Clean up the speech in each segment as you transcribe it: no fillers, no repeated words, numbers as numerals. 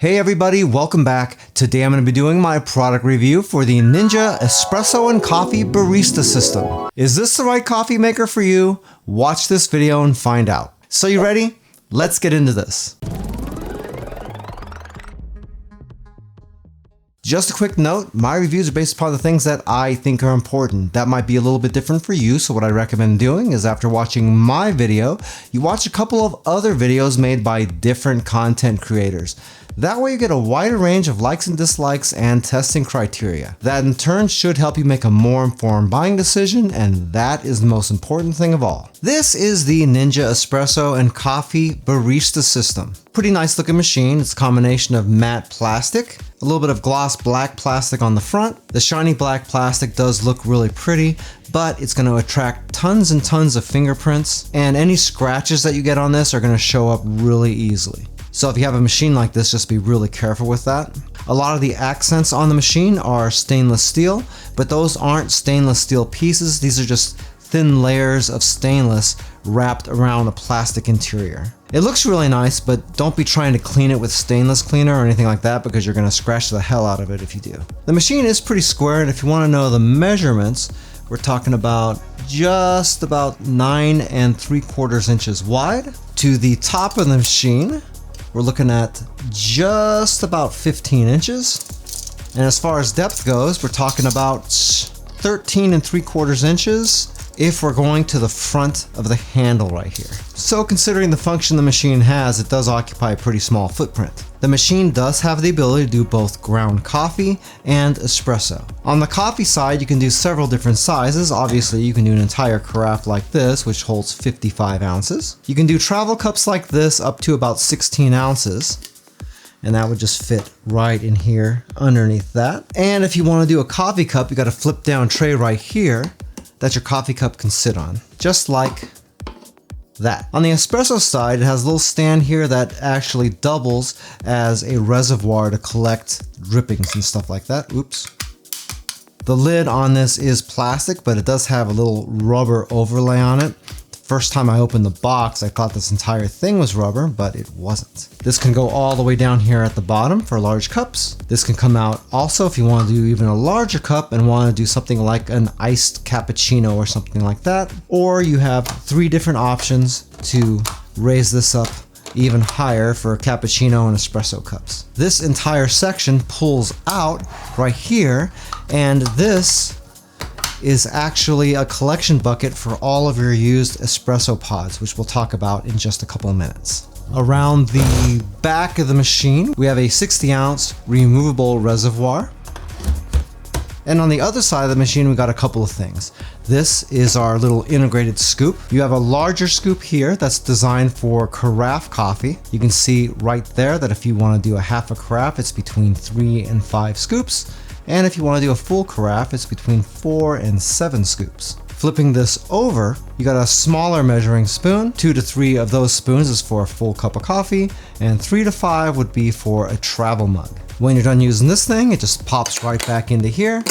Hey everybody, welcome back. Today I'm going to be doing my product review for the Ninja Espresso and Coffee Barista system. Is this the right coffee maker for you? Watch this video and find out. So you ready? Let's get into this. Just a quick note, my reviews are based upon the things that I think are important. That might be a little bit different for you, so what I recommend doing is after watching my video, you watch a couple of other videos made by different content creators. That way you get a wider range of likes and dislikes and testing criteria. That in turn should help you make a more informed buying decision, and that is the most important thing of all. This is the Ninja Espresso and Coffee Barista system. Pretty nice looking machine. It's a combination of matte plastic, a little bit of gloss black plastic on the front. The shiny black plastic does look really pretty, but it's going to attract tons and tons of fingerprints, and any scratches that you get on this are going to show up really easily. So if you have a machine like this, just be really careful with that. A lot of the accents on the machine are stainless steel, but those aren't stainless steel pieces. These are just thin layers of stainless wrapped around a plastic interior. It looks really nice, but don't be trying to clean it with stainless cleaner or anything like that, because you're going to scratch the hell out of it if you do. The machine is pretty square, and if you want to know the measurements, we're talking about just about 9 3/4 inches wide. To the top of the machine, we're looking at just about 15 inches. And as far as depth goes, we're talking about 13 3/4 inches if we're going to the front of the handle right here. So considering the function the machine has, it does occupy a pretty small footprint. The machine does have the ability to do both ground coffee and espresso. On the coffee side, you can do several different sizes. Obviously, you can do an entire carafe like this, which holds 55 ounces. You can do travel cups like this up to about 16 ounces. And that would just fit right in here underneath that. And if you want to do a coffee cup, you got a flip down tray right here that your coffee cup can sit on, just like that. On the espresso side, it has a little stand here that actually doubles as a reservoir to collect drippings and stuff like that. Oops. The lid on this is plastic, but it does have a little rubber overlay on it. First time I opened the box, I thought this entire thing was rubber, but it wasn't. This can go all the way down here at the bottom for large cups. This can come out also if you want to do even a larger cup and want to do something like an iced cappuccino or something like that. Or you have 3 different options to raise this up even higher for cappuccino and espresso cups. This entire section pulls out right here, and this is actually a collection bucket for all of your used espresso pods, which we'll talk about in just a couple of minutes. Around the back of the machine, we have a 60-ounce removable reservoir. And on the other side of the machine, we got a couple of things. This is our little integrated scoop. You have a larger scoop here that's designed for carafe coffee. You can see right there that if you want to do a half a carafe, it's between 3 and 5 scoops. And if you want to do a full carafe, it's between 4 and 7 scoops. Flipping this over, you got a smaller measuring spoon. 2 to 3 of those spoons is for a full cup of coffee, and 3 to 5 would be for a travel mug. When you're done using this thing, it just pops right back into here,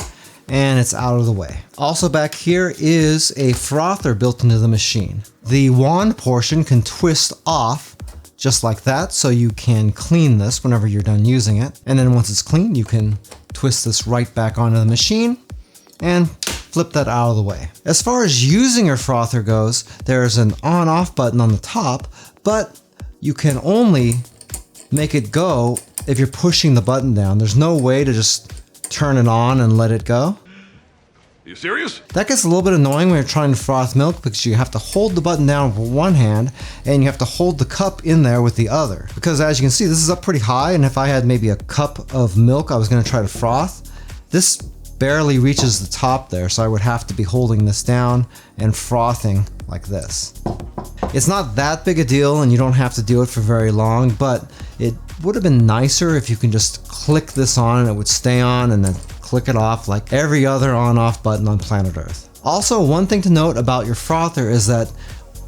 and it's out of the way. Also back here is a frother built into the machine. The wand portion can twist off just like that, so you can clean this whenever you're done using it. And then once it's clean, you can twist this right back onto the machine and flip that out of the way. As far as using your frother goes, there's an on-off button on the top, but you can only make it go if you're pushing the button down. There's no way to just turn it on and let it go. You serious? That gets a little bit annoying when you're trying to froth milk, because you have to hold the button down with one hand and you have to hold the cup in there with the other. Because as you can see, this is up pretty high, and if I had maybe a cup of milk I was going to try to froth, this barely reaches the top there, so I would have to be holding this down and frothing like this. It's not that big a deal and you don't have to do it for very long, but it would have been nicer if you can just click this on and it would stay on, and then click it off like every other on-off button on planet Earth. Also, one thing to note about your frother is that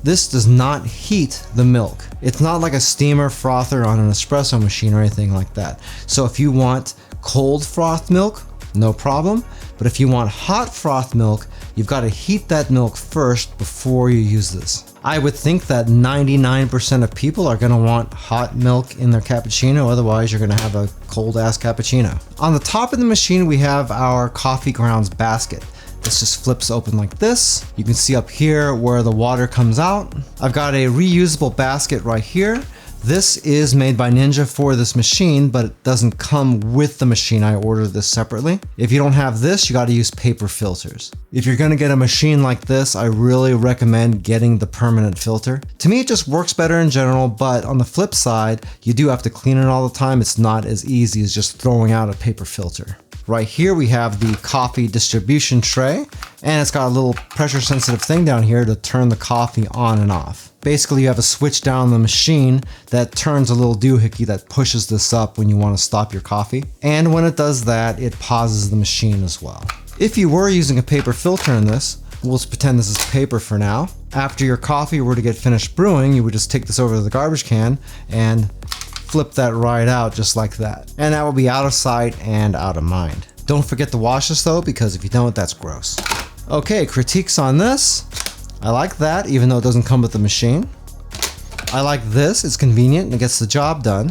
this does not heat the milk. It's not like a steamer frother on an espresso machine or anything like that. So if you want cold froth milk, no problem. But if you want hot froth milk, you've got to heat that milk first before you use this. I would think that 99% of people are going to want hot milk in their cappuccino, otherwise you're going to have a cold ass cappuccino. On the top of the machine we have our coffee grounds basket. This just flips open like this. You can see up here where the water comes out. I've got a reusable basket right here. This is made by Ninja for this machine, but it doesn't come with the machine. I ordered this separately. If you don't have this, you got to use paper filters. If you're going to get a machine like this, I really recommend getting the permanent filter. To me, it just works better in general, but on the flip side, you do have to clean it all the time. It's not as easy as just throwing out a paper filter. Right here we have the coffee distribution tray, and it's got a little pressure sensitive thing down here to turn the coffee on and off. Basically you have a switch down the machine that turns a little doohickey that pushes this up when you want to stop your coffee. And when it does that, it pauses the machine as well. If you were using a paper filter in this, we'll just pretend this is paper for now. After your coffee were to get finished brewing, you would just take this over to the garbage can and flip that right out just like that. And that will be out of sight and out of mind. Don't forget to wash this though, because if you don't, that's gross. Okay, critiques on this. I like that, even though it doesn't come with the machine. I like this, it's convenient and it gets the job done.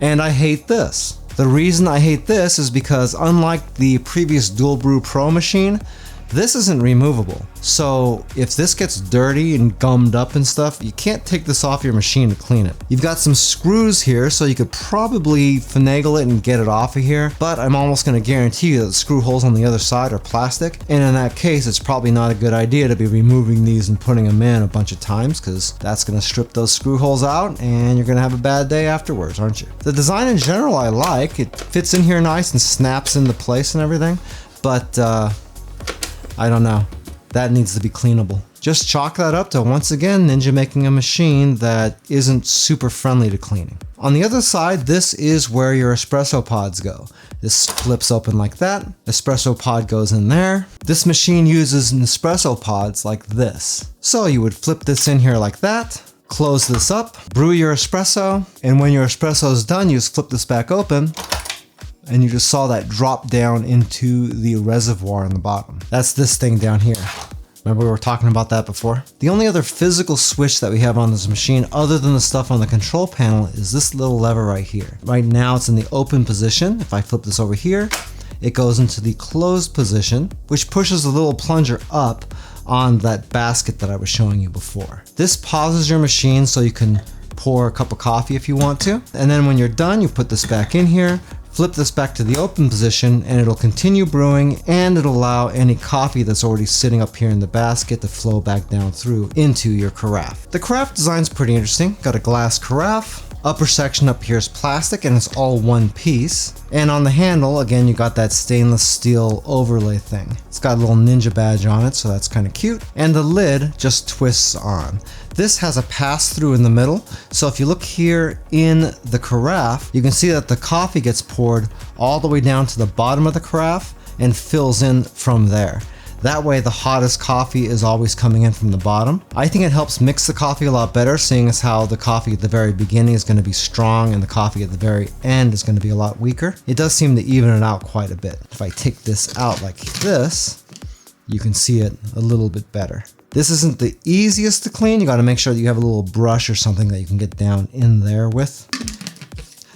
And I hate this. The reason I hate this is because unlike the previous Dual Brew Pro machine, this isn't removable. So if this gets dirty and gummed up and stuff, you can't take this off your machine to clean it. You've got some screws here, so you could probably finagle it and get it off of here, but I'm almost gonna guarantee you that the screw holes on the other side are plastic, and in that case, it's probably not a good idea to be removing these and putting them in a bunch of times, because that's gonna strip those screw holes out, and you're gonna have a bad day afterwards, aren't you? The design in general I like. It fits in here nice and snaps into place and everything, but I don't know. That needs to be cleanable. Just chalk that up to, once again, Ninja making a machine that isn't super friendly to cleaning. On the other side, this is where your espresso pods go. This flips open like that. Espresso pod goes in there. This machine uses Nespresso pods like this. So you would flip this in here like that, close this up, brew your espresso, and when your espresso is done, you just flip this back open, and you just saw that drop down into the reservoir in the bottom. That's this thing down here. Remember we were talking about that before? The only other physical switch that we have on this machine other than the stuff on the control panel is this little lever right here. Right now it's in the open position. If I flip this over here, it goes into the closed position, which pushes the little plunger up on that basket that I was showing you before. This pauses your machine so you can pour a cup of coffee if you want to. And then when you're done, you put this back in here, flip this back to the open position, and it'll continue brewing, and it'll allow any coffee that's already sitting up here in the basket to flow back down through into your carafe. The carafe design's pretty interesting. Got a glass carafe. Upper section up here is plastic and it's all one piece. And on the handle, again, you got that stainless steel overlay thing. It's got a little Ninja badge on it, so that's kind of cute. And the lid just twists on. This has a pass-through in the middle, so if you look here in the carafe, you can see that the coffee gets poured all the way down to the bottom of the carafe and fills in from there. That way the hottest coffee is always coming in from the bottom. I think it helps mix the coffee a lot better, seeing as how the coffee at the very beginning is going to be strong and the coffee at the very end is going to be a lot weaker. It does seem to even it out quite a bit. If I take this out like this, you can see it a little bit better. This isn't the easiest to clean. You got to make sure that you have a little brush or something that you can get down in there with.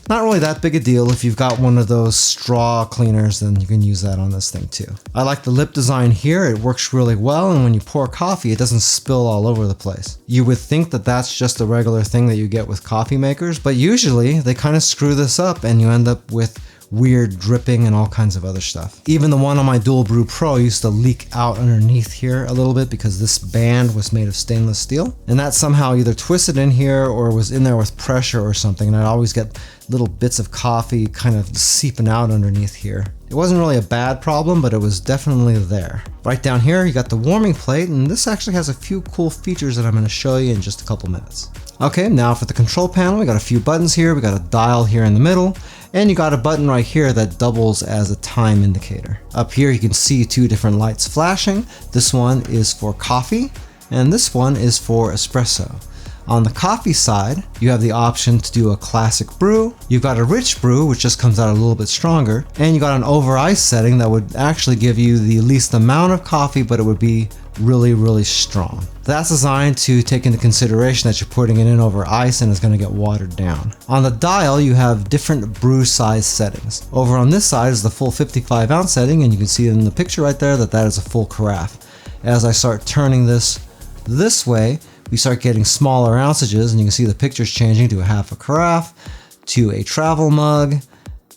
Not really that big a deal. If you've got one of those straw cleaners, then you can use that on this thing too. I like the lip design here. It works really well, and when you pour coffee, it doesn't spill all over the place. You would think that that's just a regular thing that you get with coffee makers, but usually they kind of screw this up and you end up with weird dripping and all kinds of other stuff. Even the one on my Dual Brew Pro used to leak out underneath here a little bit because this band was made of stainless steel, and that somehow either twisted in here or was in there with pressure or something, and I'd always get little bits of coffee kind of seeping out underneath here. It wasn't really a bad problem, but it was definitely there. Right down here you got the warming plate, and this actually has a few cool features that I'm going to show you in just a couple minutes. Okay, now for the control panel, we got a few buttons here. We got a dial here in the middle, and you got a button right here that doubles as a time indicator. Up here you can see two different lights flashing. This one is for coffee, and this one is for espresso. On the coffee side, you have the option to do a classic brew. You've got a rich brew, which just comes out a little bit stronger. And you got an over ice setting that would actually give you the least amount of coffee, but it would be really, really strong. That's designed to take into consideration that you're putting it in over ice and it's going to get watered down. On the dial, you have different brew size settings. Over on this side is the full 55 ounce setting, and you can see in the picture right there that that is a full carafe. As I start turning this way, we start getting smaller ounceages, and you can see the pictures changing to a half a carafe, to a travel mug,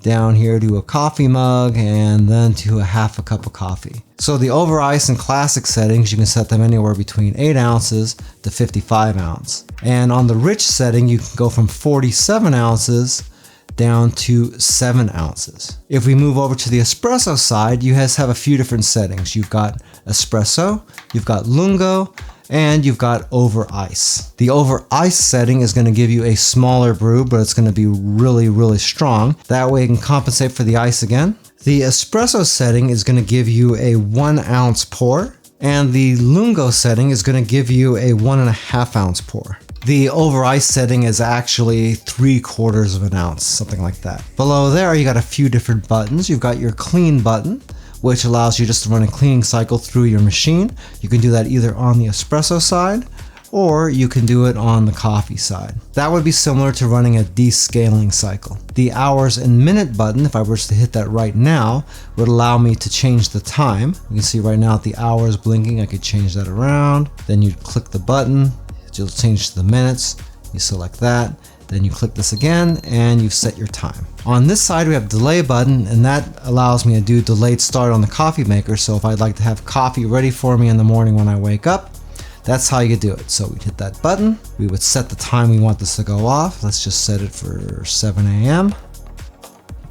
down here to a coffee mug, and then to a half a cup of coffee. So the over ice and classic settings, you can set them anywhere between 8 ounces to 55 ounce. And on the rich setting, you can go from 47 ounces down to 7 ounces. If we move over to the espresso side, you guys have a few different settings. You've got espresso, you've got lungo, and you've got over ice. The over ice setting is going to give you a smaller brew, but it's going to be really, really strong. That way it can compensate for the ice again. The espresso setting is going to give you a 1 ounce pour, and the lungo setting is going to give you a 1.5 ounce pour. The over ice setting is actually 3/4 of an ounce, something like that. Below there, you got a few different buttons. You've got your clean button, which allows you just to run a cleaning cycle through your machine. You can do that either on the espresso side, or you can do it on the coffee side. That would be similar to running a descaling cycle. The hours and minute button, if I were to hit that right now, would allow me to change the time. You can see right now the hours blinking. I could change that around. Then you'd click the button, it'll change to the minutes. You select that. Then you click this again and you set your time. On this side we have delay button, and that allows me to do delayed start on the coffee maker. So if I'd like to have coffee ready for me in the morning when I wake up, that's how you do it. So we'd hit that button, we would set the time we want this to go off. Let's just set it for 7 a.m.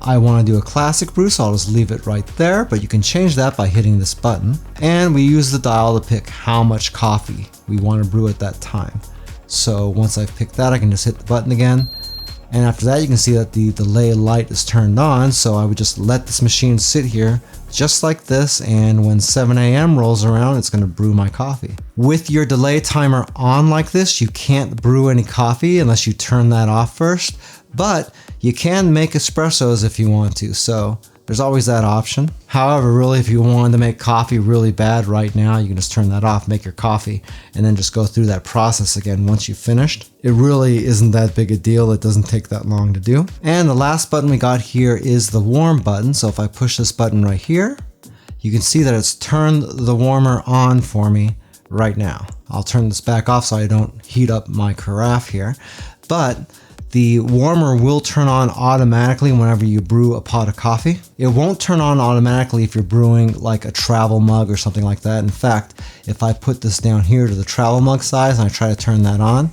I want to do a classic brew, so I'll just leave it right there, but you can change that by hitting this button. And we use the dial to pick how much coffee we want to brew at that time. So once I've picked that, I can just hit the button again. And after that, you can see that the delay light is turned on. So I would just let this machine sit here just like this. And when 7 a.m. rolls around, it's going to brew my coffee. With your delay timer on like this, you can't brew any coffee unless you turn that off first. But you can make espressos if you want to. So there's always that option. However, really, if you wanted to make coffee really bad right now, you can just turn that off, make your coffee, and then just go through that process again once you've finished. It really isn't that big a deal. It doesn't take that long to do. And the last button we got here is the warm button. So if I push this button right here, you can see that it's turned the warmer on for me right now. I'll turn this back off so I don't heat up my carafe here. But the warmer will turn on automatically whenever you brew a pot of coffee. It won't turn on automatically if you're brewing like a travel mug or something like that. In fact, if I put this down here to the travel mug size and I try to turn that on,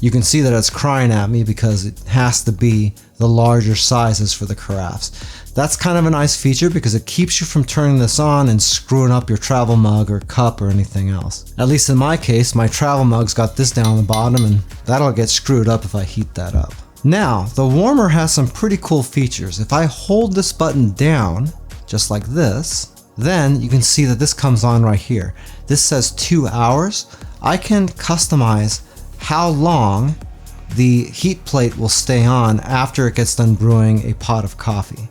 you can see that it's crying at me because it has to be the larger sizes for the carafes. That's kind of a nice feature because it keeps you from turning this on and screwing up your travel mug or cup or anything else. At least in my case, my travel mug's got this down the bottom and that'll get screwed up if I heat that up. Now, the warmer has some pretty cool features. If I hold this button down, just like this, then you can see that this comes on right here. This says 2 hours. I can customize how long the heat plate will stay on after it gets done brewing a pot of coffee.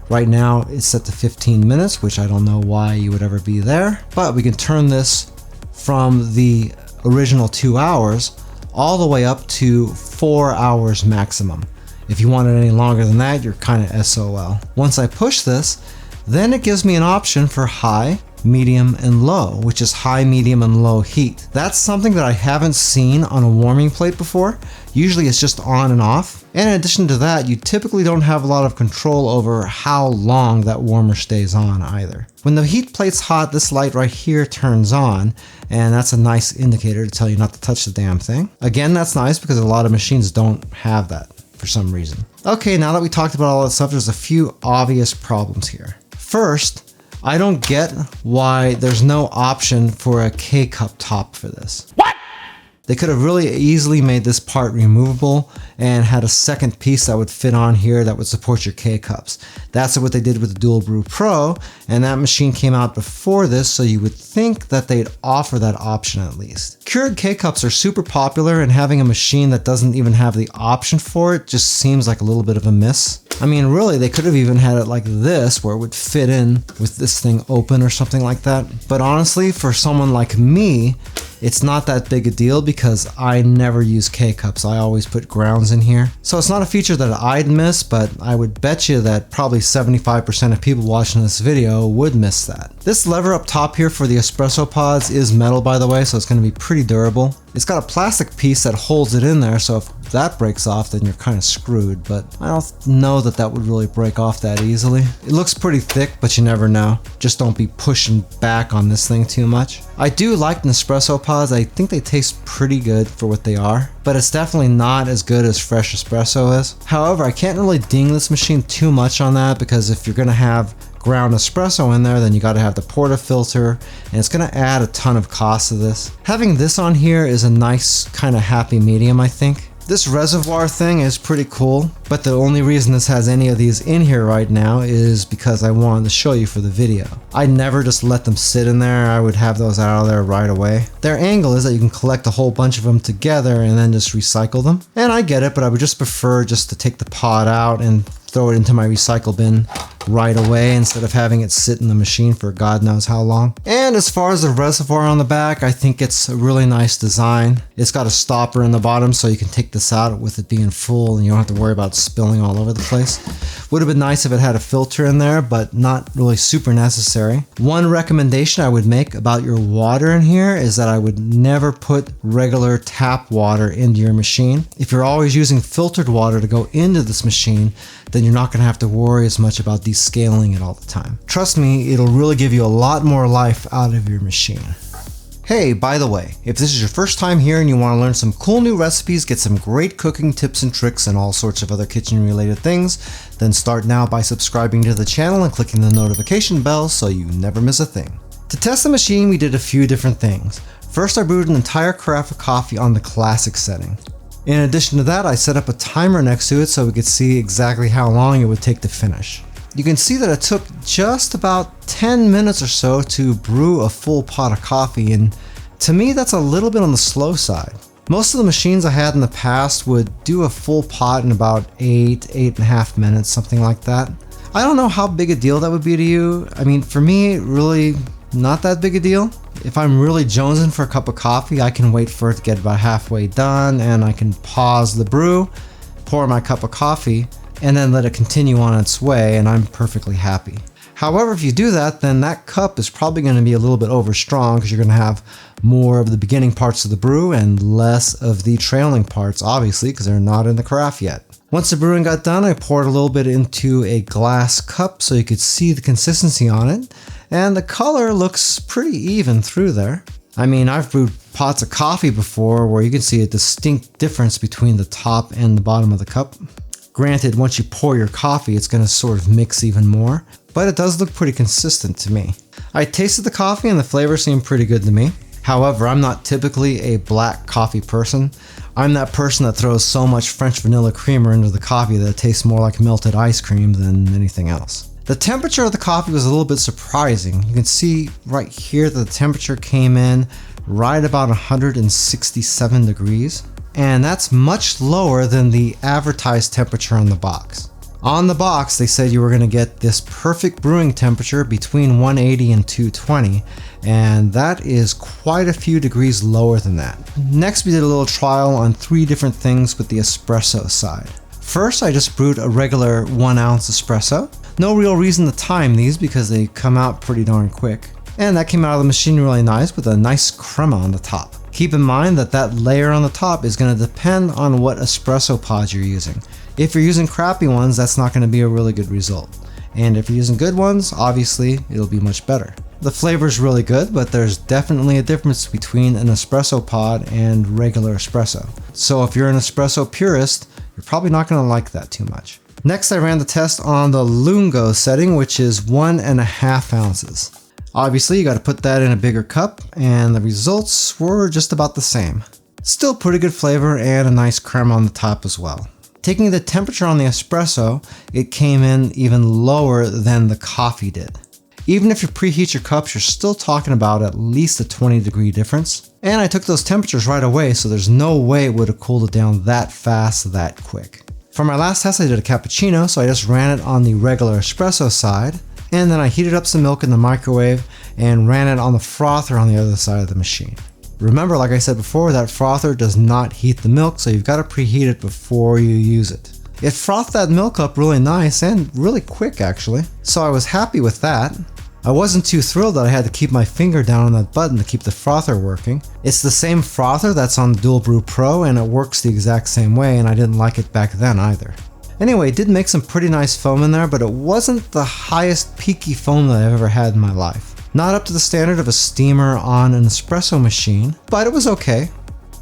Right now it's set to 15 minutes, which I don't know why you would ever be there, but we can turn this from the original 2 hours all the way up to 4 hours maximum. If you want it any longer than that, you're kind of SOL. Once I push this, then it gives me an option for high, medium, and low, which is high, medium, and low heat. That's something that I haven't seen on a warming plate before. Usually it's just on and off. And in addition to that, you typically don't have a lot of control over how long that warmer stays on either. When the heat plate's hot, this light right here turns on, and that's a nice indicator to tell you not to touch the damn thing. Again, that's nice because a lot of machines don't have that for some reason. Okay, now that we talked about all that stuff, there's a few obvious problems here. First, I don't get why there's no option for a K-cup top for this. What? They could have really easily made this part removable and had a second piece that would fit on here that would support your K-Cups. That's what they did with the Dual Brew Pro, and that machine came out before this, so you would think that they'd offer that option at least. Keurig K-Cups are super popular, and having a machine that doesn't even have the option for it just seems like a little bit of a miss. I mean, really, they could have even had it like this, where it would fit in with this thing open or something like that. But honestly, for someone like me, it's not that big a deal because I never use K-Cups. I always put grounds in here. So it's not a feature that I'd miss, but I would bet you that probably 75% of people watching this video would miss that. This lever up top here for the espresso pods is metal, by the way, so it's going to be pretty durable. It's got a plastic piece that holds it in there, so if that breaks off, then you're kind of screwed, but I don't know that that would really break off that easily. It looks pretty thick, but you never know. Just don't be pushing back on this thing too much. I do like Nespresso pods. I think they taste pretty good for what they are, but it's definitely not as good as fresh espresso is. However, I can't really ding this machine too much on that because if you're gonna have ground espresso in there, then you got to have the portafilter, and it's going to add a ton of cost to this. Having this on here is a nice kind of happy medium, I think. This reservoir thing is pretty cool, but the only reason this has any of these in here right now is because I wanted to show you for the video. I never just let them sit in there. I would have those out of there right away. Their angle is that you can collect a whole bunch of them together and then just recycle them. And I get it, but I would just prefer just to take the pod out and throw it into my recycle bin right away instead of having it sit in the machine for God knows how long. And as far as the reservoir on the back, I think it's a really nice design. It's got a stopper in the bottom so you can take this out with it being full and you don't have to worry about spilling all over the place. Would have been nice if it had a filter in there, but not really super necessary. One recommendation I would make about your water in here is that I would never put regular tap water into your machine. If you're always using filtered water to go into this machine, then you're not going to have to worry as much about descaling it all the time. Trust me, it'll really give you a lot more life out of your machine. Hey, by the way, if this is your first time here and you want to learn some cool new recipes, get some great cooking tips and tricks and all sorts of other kitchen related things, then start now by subscribing to the channel and clicking the notification bell so you never miss a thing. To test the machine, we did a few different things. First, I brewed an entire carafe of coffee on the classic setting. In addition to that, I set up a timer next to it so we could see exactly how long it would take to finish. You can see that it took just about 10 minutes or so to brew a full pot of coffee, and to me that's a little bit on the slow side. Most of the machines I had in the past would do a full pot in about 8.5 minutes, something like that. I don't know how big a deal that would be to you. I mean, for me, really not that big a deal. If I'm really jonesing for a cup of coffee, I can wait for it to get about halfway done and I can pause the brew, pour my cup of coffee, and then let it continue on its way, and I'm perfectly happy. However, if you do that, then that cup is probably going to be a little bit over strong because you're going to have more of the beginning parts of the brew and less of the trailing parts, obviously, because they're not in the carafe yet. Once the brewing got done, I poured a little bit into a glass cup so you could see the consistency on it, and the color looks pretty even through there. I mean, I've brewed pots of coffee before where you can see a distinct difference between the top and the bottom of the cup. Granted, once you pour your coffee, it's going to sort of mix even more, but it does look pretty consistent to me. I tasted the coffee and the flavor seemed pretty good to me. However, I'm not typically a black coffee person. I'm that person that throws so much French vanilla creamer into the coffee that it tastes more like melted ice cream than anything else. The temperature of the coffee was a little bit surprising. You can see right here that the temperature came in right about 167 degrees. And that's much lower than the advertised temperature on the box. On the box, they said you were going to get this perfect brewing temperature between 180 and 220, and that is quite a few degrees lower than that. Next, we did a little trial on 3 different things with the espresso side. First, I just brewed a regular 1 ounce espresso. No real reason to time these because they come out pretty darn quick. And that came out of the machine really nice with a nice crema on the top. Keep in mind that that layer on the top is going to depend on what espresso pods you're using. If you're using crappy ones, that's not going to be a really good result. And if you're using good ones, obviously it'll be much better. The flavor is really good, but there's definitely a difference between an espresso pod and regular espresso. So if you're an espresso purist, you're probably not going to like that too much. Next, I ran the test on the Lungo setting, which is 1.5 ounces. Obviously, you got to put that in a bigger cup, and the results were just about the same. Still pretty good flavor and a nice crema on the top as well. Taking the temperature on the espresso, it came in even lower than the coffee did. Even if you preheat your cups, you're still talking about at least a 20-degree difference. And I took those temperatures right away, so there's no way it would have cooled it down that fast, that quick. For my last test, I did a cappuccino, so I just ran it on the regular espresso side, and then I heated up some milk in the microwave and ran it on the frother on the other side of the machine. Remember, like I said before, that frother does not heat the milk, so you've got to preheat it before you use it. It frothed that milk up really nice and really quick actually, so I was happy with that. I wasn't too thrilled that I had to keep my finger down on that button to keep the frother working. It's the same frother that's on the Dual Brew Pro and it works the exact same way, and I didn't like it back then either. Anyway, it did make some pretty nice foam in there, but it wasn't the highest peaky foam that I've ever had in my life. Not up to the standard of a steamer on an espresso machine, but it was okay.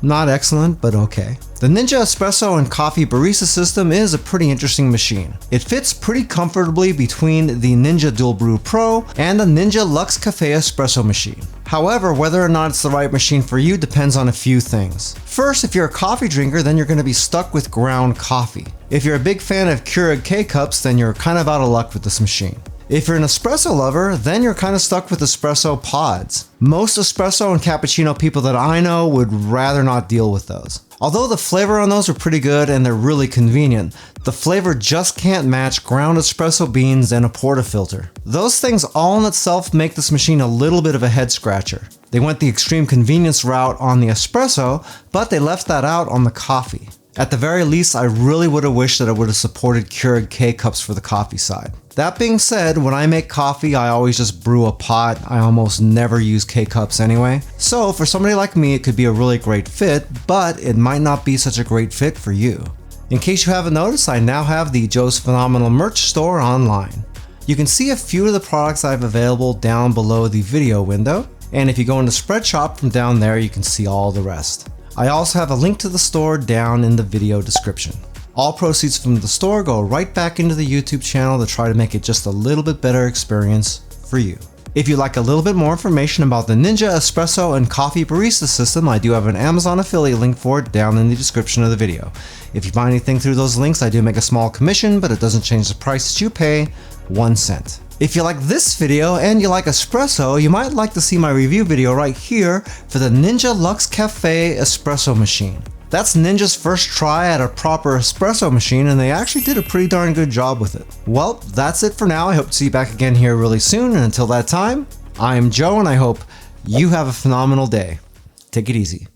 Not excellent, but okay. The Ninja Espresso and Coffee Barista system is a pretty interesting machine. It fits pretty comfortably between the Ninja Dual Brew Pro and the Ninja Luxe Cafe Espresso machine. However, whether or not it's the right machine for you depends on a few things. First, if you're a coffee drinker, then you're going to be stuck with ground coffee. If you're a big fan of Keurig K-Cups, then you're kind of out of luck with this machine. If you're an espresso lover, then you're kind of stuck with espresso pods. Most espresso and cappuccino people that I know would rather not deal with those. Although the flavor on those are pretty good and they're really convenient, the flavor just can't match ground espresso beans and a portafilter. Those things all in itself make this machine a little bit of a head scratcher. They went the extreme convenience route on the espresso, but they left that out on the coffee. At the very least, I really would have wished that it would have supported Keurig K-Cups for the coffee side. That being said, when I make coffee, I always just brew a pot. I almost never use K-Cups anyway. So for somebody like me, it could be a really great fit, but it might not be such a great fit for you. In case you haven't noticed, I now have the Joe's Phenomenal merch store online. You can see a few of the products I have available down below the video window, and if you go into Spread Shop from down there, you can see all the rest. I also have a link to the store down in the video description. All proceeds from the store go right back into the YouTube channel to try to make it just a little bit better experience for you. If you'd like a little bit more information about the Ninja Espresso and Coffee Barista system, I do have an Amazon affiliate link for it down in the description of the video. If you buy anything through those links, I do make a small commission, but it doesn't change the price that you pay 1 cent. If you like this video and you like espresso, you might like to see my review video right here for the Ninja Luxe Cafe Espresso machine. That's Ninja's first try at a proper espresso machine, and they actually did a pretty darn good job with it. Well, that's it for now. I hope to see you back again here really soon, and until that time, I am Joe, and I hope you have a phenomenal day. Take it easy.